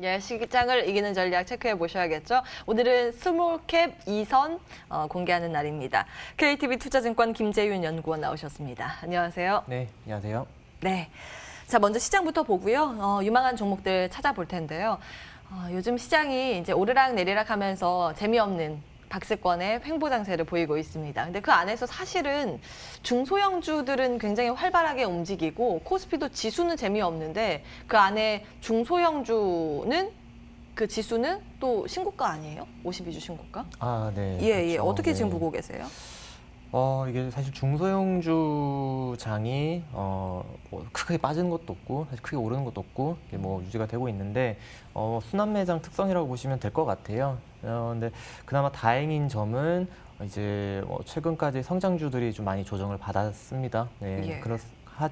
예, 시장을 이기는 전략 체크해 보셔야겠죠. 오늘은 스몰캡 2선 공개하는 날입니다. KTB 투자증권 김재윤 연구원 나오셨습니다. 안녕하세요. 네, 안녕하세요. 네. 자, 먼저 시장부터 보고요. 유망한 종목들 찾아볼 텐데요. 요즘 시장이 이제 오르락 내리락 하면서 재미없는 박스권의 횡보 장세를 보이고 있습니다. 근데 그 안에서 사실은 중소형주들은 굉장히 활발하게 움직이고 코스피도 지수는 재미없는데 그 안에 중소형주는 그 지수는 또 신고가 아니에요? 52주 신고가? 아, 네. 예, 그렇죠. 예. 어떻게 지금 네. 보고 계세요? 이게 사실 중소형주 장이 뭐 크게 빠지는 것도 없고 사실 크게 오르는 것도 없고 이게 뭐 유지가 되고 있는데 순환 매장 특성이라고 보시면 될 것 같아요. 근데 그나마 다행인 점은 이제 최근까지 성장주들이 좀 많이 조정을 받았습니다. 네, 예.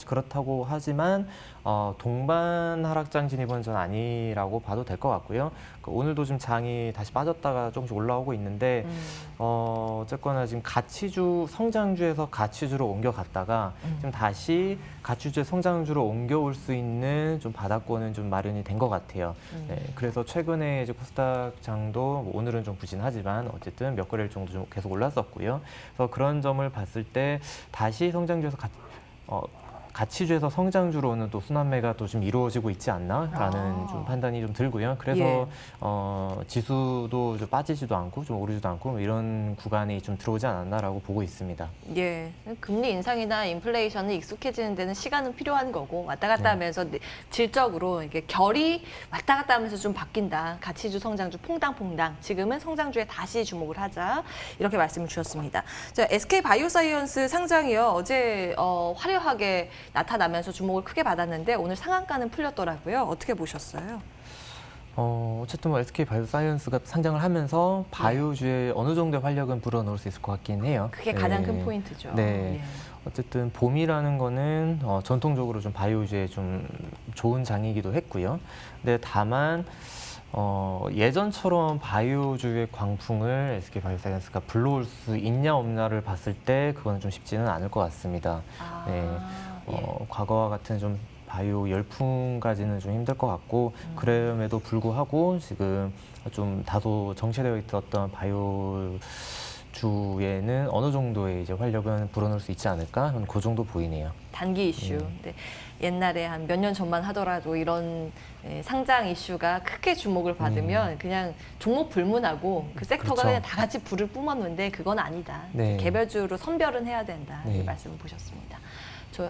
그렇다고 하지만 동반 하락장 진입은 전 아니라고 봐도 될 것 같고요. 오늘도 좀 장이 다시 빠졌다가 조금씩 올라오고 있는데 어쨌거나 지금 가치주 성장주에서 가치주로 옮겨갔다가 지금 다시 가치주의 성장주로 옮겨올 수 있는 좀 바닥권은 좀 마련이 된 것 같아요. 네, 그래서 최근에 이제 코스닥 장도 오늘은 좀 부진하지만 어쨌든 몇 거래일 정도 좀 계속 올랐었고요. 그래서 그런 점을 봤을 때 다시 성장주에서 가치주에서 성장주로는 또 순환매가 또 좀 이루어지고 있지 않나라는 좀 판단이 좀 들고요. 그래서 예. 지수도 좀 빠지지도 않고 좀 오르지도 않고 뭐 이런 구간이 좀 들어오지 않았나라고 보고 있습니다. 예, 금리 인상이나 인플레이션은 익숙해지는 데는 시간은 필요한 거고 왔다 갔다 하면서 질적으로 이게 결이 왔다 갔다 하면서 좀 바뀐다. 가치주, 성장주 퐁당퐁당. 지금은 성장주에 다시 주목을 하자. 이렇게 말씀을 주셨습니다. 자, SK 바이오사이언스 상장이요. 어제 화려하게 나타나면서 주목을 크게 받았는데 오늘 상한가는 풀렸더라고요. 어떻게 보셨어요? 어쨌든 뭐 SK 바이오사이언스가 상장을 하면서 바이오주에 어느 정도의 활력은 불어넣을 수 있을 것 같긴 해요. 그게 가장 큰 포인트죠. 네. 예. 어쨌든 봄이라는 거는 전통적으로 좀 바이오주에 좀 좋은 장이기도 했고요. 근데 다만 예전처럼 바이오주의 광풍을 SK 바이오사이언스가 불러올 수 있냐 없냐를 봤을 때 그거는 좀 쉽지는 않을 것 같습니다. 네. 과거와 같은 좀 바이오 열풍까지는 좀 힘들 것 같고 그럼에도 불구하고 지금 좀 다소 정체되어 있었던 바이오 주에는 어느 정도의 이제 활력은 불어넣을 수 있지 않을까? 그 정도 보이네요. 단기 이슈. 근데 옛날에 한 몇 년 전만 하더라도 이런 상장 이슈가 크게 주목을 받으면 그냥 종목 불문하고 그 섹터가 그렇죠. 그냥 다 같이 불을 뿜었는데 그건 아니다. 네. 개별주로 선별은 해야 된다. 이 네. 말씀을 보셨습니다. 저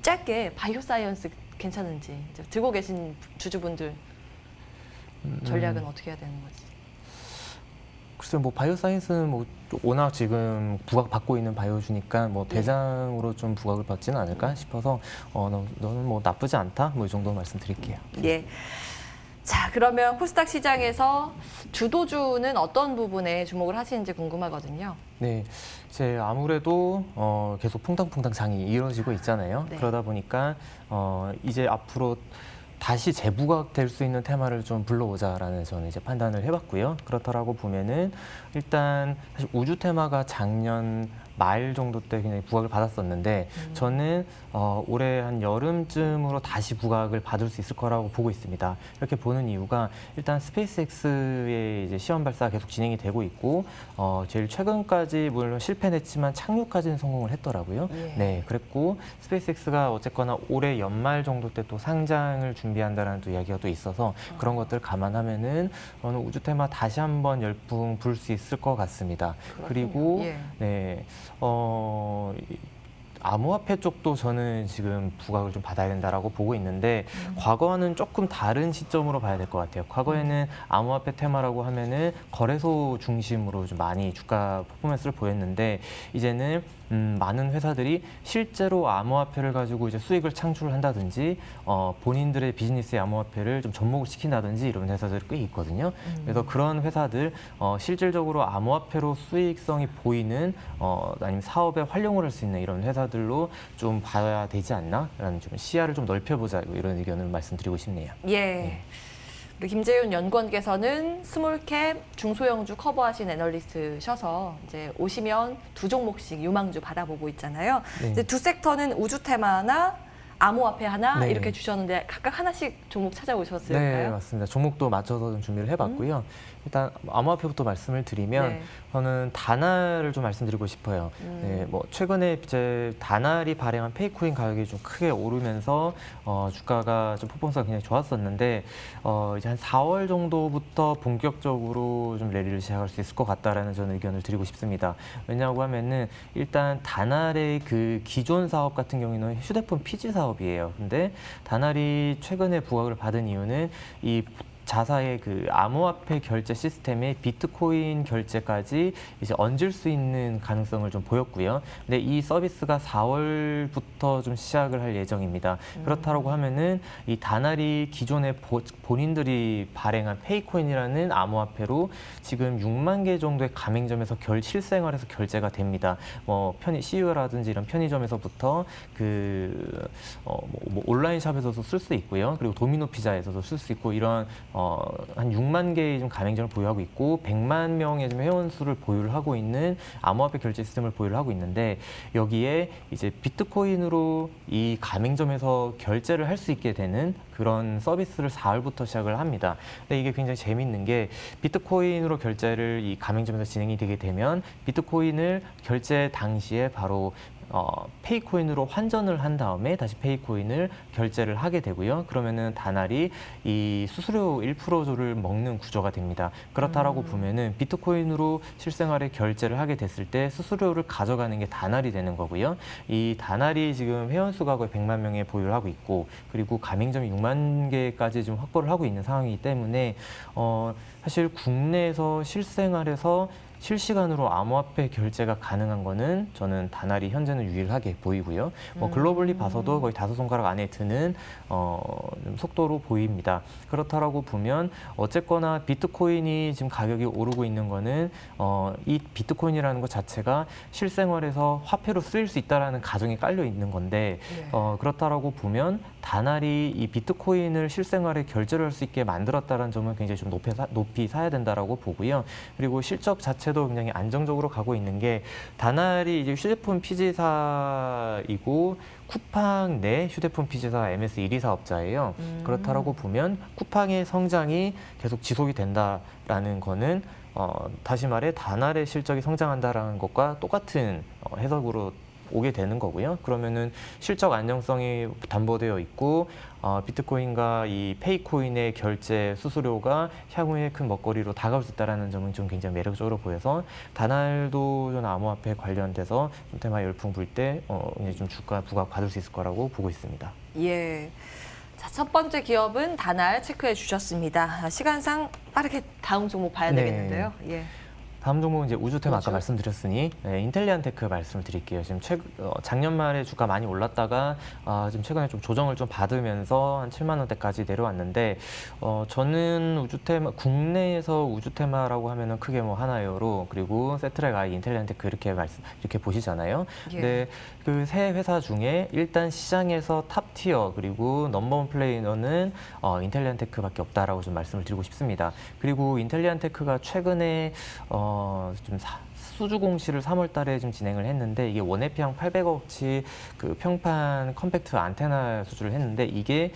짧게 바이오사이언스 괜찮은지 들고 계신 주주분들 전략은 어떻게 해야 되는 거지? 글쎄요, 뭐 바이오사이언스는 뭐 워낙 지금 부각받고 있는 바이오주니까 뭐 대장으로 좀 부각을 받지는 않을까 싶어서 너는 뭐 나쁘지 않다 뭐 이 정도 말씀드릴게요. 예. 자, 그러면 코스닥 시장에서 주도주는 어떤 부분에 주목을 하시는지 궁금하거든요. 네, 이제 아무래도 계속 퐁당퐁당 장이 이어지고 있잖아요. 네. 그러다 보니까 이제 앞으로 다시 재부각될 수 있는 테마를 좀 불러오자라는 저는 이제 판단을 해봤고요. 그렇다라고 보면은 일단 사실 우주 테마가 작년 말 정도 때 굉장히 부각을 받았었는데 저는 올해 한 여름쯤으로 다시 부각을 받을 수 있을 거라고 보고 있습니다. 이렇게 보는 이유가 일단 스페이스X의 이제 시험 발사가 계속 진행이 되고 있고 제일 최근까지 물론 실패했지만 착륙까지는 성공을 했더라고요. 예. 네, 그랬고 스페이스X가 어쨌거나 올해 연말 정도 때 또 상장을 준비한다라는 또 이야기가 또 있어서 그런 것들 감안하면은 우주 테마 다시 한번 열풍 불 수 있을 것 같습니다. 그리고 예. 네. 암호화폐 쪽도 저는 지금 부각을 좀 받아야 된다라고 보고 있는데 과거와는 조금 다른 시점으로 봐야 될 것 같아요. 과거에는 암호화폐 테마라고 하면은 거래소 중심으로 좀 많이 주가 퍼포먼스를 보였는데 이제는 많은 회사들이 실제로 암호화폐를 가지고 이제 수익을 창출한다든지 본인들의 비즈니스의 암호화폐를 좀 접목을 시킨다든지 이런 회사들이 꽤 있거든요. 그래서 그런 회사들 실질적으로 암호화폐로 수익성이 보이는 아니면 사업에 활용을 할 수 있는 이런 회사들로 좀 봐야 되지 않나라는 좀 시야를 좀 넓혀보자 이런 의견을 말씀드리고 싶네요. 예. 네. 우리 김재윤 연구원께서는 스몰캡 중소형주 커버하신 애널리스트셔서 이제 오시면 두 종목씩 유망주 받아보고 있잖아요. 네. 이제 두 섹터는 우주 테마나 암호화폐 하나 네. 이렇게 주셨는데 각각 하나씩 종목 찾아오셨을까요? 네, 맞습니다. 종목도 맞춰서 좀 준비를 해봤고요. 일단 암호화폐부터 말씀을 드리면 네. 저는 다날을 좀 말씀드리고 싶어요. 네, 뭐 최근에 이제 다날이 발행한 페이코인 가격이 좀 크게 오르면서 주가가 좀 퍼포먼스가 굉장히 좋았었는데 이제 한 4월 정도부터 본격적으로 좀 랠리를 시작할 수 있을 것 같다라는 저는 의견을 드리고 싶습니다. 왜냐하고 하면은 일단 다날의 그 기존 사업 같은 경우에는 휴대폰 피지 사업이에요. 근데 다날이 최근에 부각을 받은 이유는 이 자사의 그 암호화폐 결제 시스템에 비트코인 결제까지 이제 얹을 수 있는 가능성을 좀 보였고요. 근데 이 서비스가 4월부터 좀 시작을 할 예정입니다. 그렇다고 하면은 이 다날이 기존에 본인들이 발행한 페이코인이라는 암호화폐로 지금 6만 개 정도의 가맹점에서 실생활에서 결제가 됩니다. 뭐 CU라든지 이런 편의점에서부터 뭐 온라인 샵에서도 쓸 수 있고요. 그리고 도미노 피자에서도 쓸 수 있고 이런 한 6만 개의 좀 가맹점을 보유하고 있고 100만 명의 좀 회원수를 보유를 하고 있는 암호화폐 결제 시스템을 보유를 하고 있는데 여기에 이제 비트코인으로 이 가맹점에서 결제를 할 수 있게 되는 그런 서비스를 4월부터 시작을 합니다. 근데 이게 굉장히 재밌는 게 비트코인으로 결제를 이 가맹점에서 진행이 되게 되면 비트코인을 결제 당시에 바로 페이코인으로 환전을 한 다음에 다시 페이코인을 결제를 하게 되고요. 그러면은 다날이 이 수수료 1%를 먹는 구조가 됩니다. 그렇다라고 보면은 비트코인으로 실생활에 결제를 하게 됐을 때 수수료를 가져가는 게 다날이 되는 거고요. 이 다날이 지금 회원수가 거의 100만 명에 보유를 하고 있고 그리고 가맹점이 6만 개까지 좀 확보를 하고 있는 상황이기 때문에 사실 국내에서 실생활에서 실시간으로 암호화폐 결제가 가능한 거는 저는 다날이 현재는 유일하게 보이고요. 글로벌리 봐서도 거의 5손가락 안에 드는 좀 속도로 보입니다. 그렇다라고 보면 어쨌거나 비트코인이 지금 가격이 오르고 있는 거는 이 비트코인이라는 것 자체가 실생활에서 화폐로 쓰일 수 있다라는 가정이 깔려 있는 건데 그렇다라고 보면 다날이 이 비트코인을 실생활에 결제를 할 수 있게 만들었다는 점은 굉장히 좀 높이 사야 된다라고 보고요. 그리고 실적 자체도 굉장히 안정적으로 가고 있는 게 다날이 이제 휴대폰 피지사이고 쿠팡 내 휴대폰 피지사 MS 1위 사업자예요. 그렇다라고 보면 쿠팡의 성장이 계속 지속이 된다라는 거는 다시 말해 다날의 실적이 성장한다라는 것과 똑같은 해석으로 오게 되는 거고요. 그러면은 실적 안정성이 담보되어 있고 비트코인과 이 페이코인의 결제 수수료가 향후에 큰 먹거리로 다가올 수 있다는 점은 좀 굉장히 매력적으로 보여서 다날도 좀 암호화폐 관련돼서 좀 테마 열풍 불 때 좀 주가 부각 받을 수 있을 거라고 보고 있습니다. 예. 자, 첫 번째 기업은 다날 체크해 주셨습니다. 시간상 빠르게 다음 종목 봐야 네. 되겠는데요. 예. 다음 종목은 이제 우주템 우주? 아까 말씀드렸으니 인텔리안테크 말씀을 드릴게요. 지금 작년 말에 주가 많이 올랐다가 지금 최근에 좀 조정을 좀 받으면서 한 7만 원대까지 내려왔는데 저는 우주템 국내에서 우주테마라고 하면은 크게 뭐 하나요로 그리고 세트랙 인텔리안테크 이렇게 보시잖아요. 예. 근데 그 세 회사 중에 일단 시장에서 탑 티어 그리고 넘버원 플레이어는 인텔리안테크밖에 없다라고 좀 말씀을 드리고 싶습니다. 그리고 인텔리안테크가 최근에 좀 수주 공시를 3월 달에 좀 진행을 했는데 이게 원회피형 800억치 그 평판 컴팩트 안테나 수주를 했는데 이게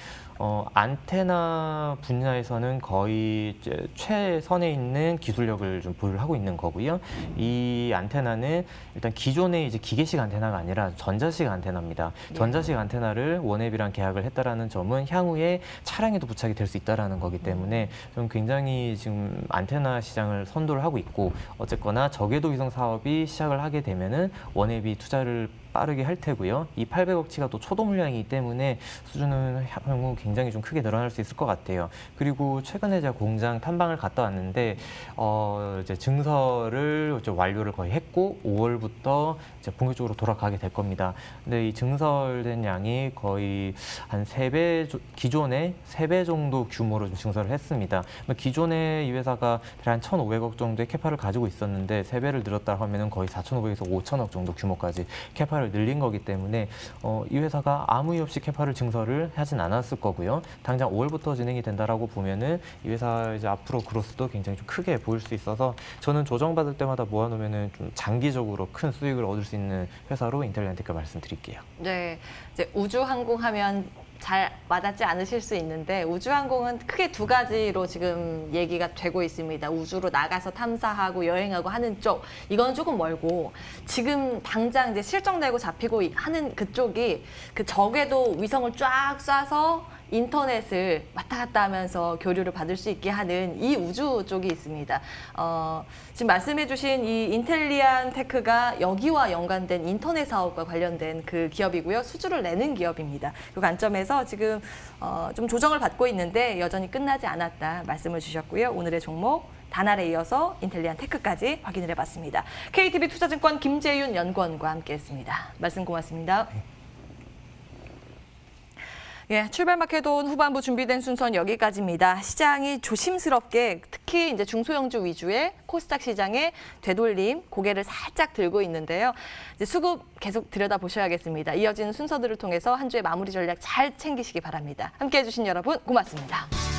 안테나 분야에서는 거의 이제 최선에 있는 기술력을 좀 보유를 하고 있는 거고요. 이 안테나는 일단 기존의 이제 기계식 안테나가 아니라 전자식 안테나입니다. 전자식 안테나를 원앱이랑 계약을 했다라는 점은 향후에 차량에도 부착이 될 수 있다라는 거기 때문에 좀 굉장히 지금 안테나 시장을 선도를 하고 있고 어쨌거나 저궤도 위성 사업이 시작을 하게 되면은 원앱이 투자를 빠르게 할 테고요. 이 800억치가 또 초도 물량이기 때문에 수주는 향후 굉장히 좀 크게 늘어날 수 있을 것 같아요. 그리고 최근에 제가 공장 탐방을 갔다 왔는데 이제 증설을 이제 완료를 거의 했고 5월부터 이제 본격적으로 돌아가게 될 겁니다. 근데 이 증설된 양이 거의 한 3배 기존에 3배 정도 규모로 좀 증설을 했습니다. 기존에 이 회사가 한 1,500억 정도의 캐파를 가지고 있었는데 3배를 늘었다 하면은 거의 4,500에서 5,000억 정도 규모까지 캐파를 캐파를 늘린 거기 때문에 이 회사가 아무 이유 없이 캐파를 증설을 하진 않았을 거고요. 당장 5월부터 진행이 된다라고 보면은 이 회사 이제 앞으로 그로스도 굉장히 좀 크게 보일 수 있어서 저는 조정받을 때마다 모아놓으면은 좀 장기적으로 큰 수익을 얻을 수 있는 회사로 인텔리안테크 말씀드릴게요. 네, 이제 우주항공하면 잘 와닿지 않으실 수 있는데 우주항공은 크게 두 가지로 지금 얘기가 되고 있습니다. 우주로 나가서 탐사하고 여행하고 하는 쪽, 이건 조금 멀고 지금 당장 이제 실적 내고 잡히고 하는 그쪽이 그 적에도 위성을 쫙 쏴서 인터넷을 왔다 갔다 하면서 교류를 받을 수 있게 하는 이 우주 쪽이 있습니다. 지금 말씀해주신 이 인텔리안 테크가 여기와 연관된 인터넷 사업과 관련된 그 기업이고요. 수주를 내는 기업입니다. 그 관점에서 지금 좀 조정을 받고 있는데 여전히 끝나지 않았다 말씀을 주셨고요. 오늘의 종목 다날에 이어서 인텔리안 테크까지 확인을 해봤습니다. KTB 투자증권 김재윤 연구원과 함께했습니다. 말씀 고맙습니다. 예, 출발마켓온 후반부 준비된 순서는 여기까지입니다. 시장이 조심스럽게 특히 이제 중소형주 위주의 코스닥 시장의 되돌림, 고개를 살짝 들고 있는데요. 이제 수급 계속 들여다보셔야겠습니다. 이어지는 순서들을 통해서 한 주의 마무리 전략 잘 챙기시기 바랍니다. 함께해 주신 여러분 고맙습니다.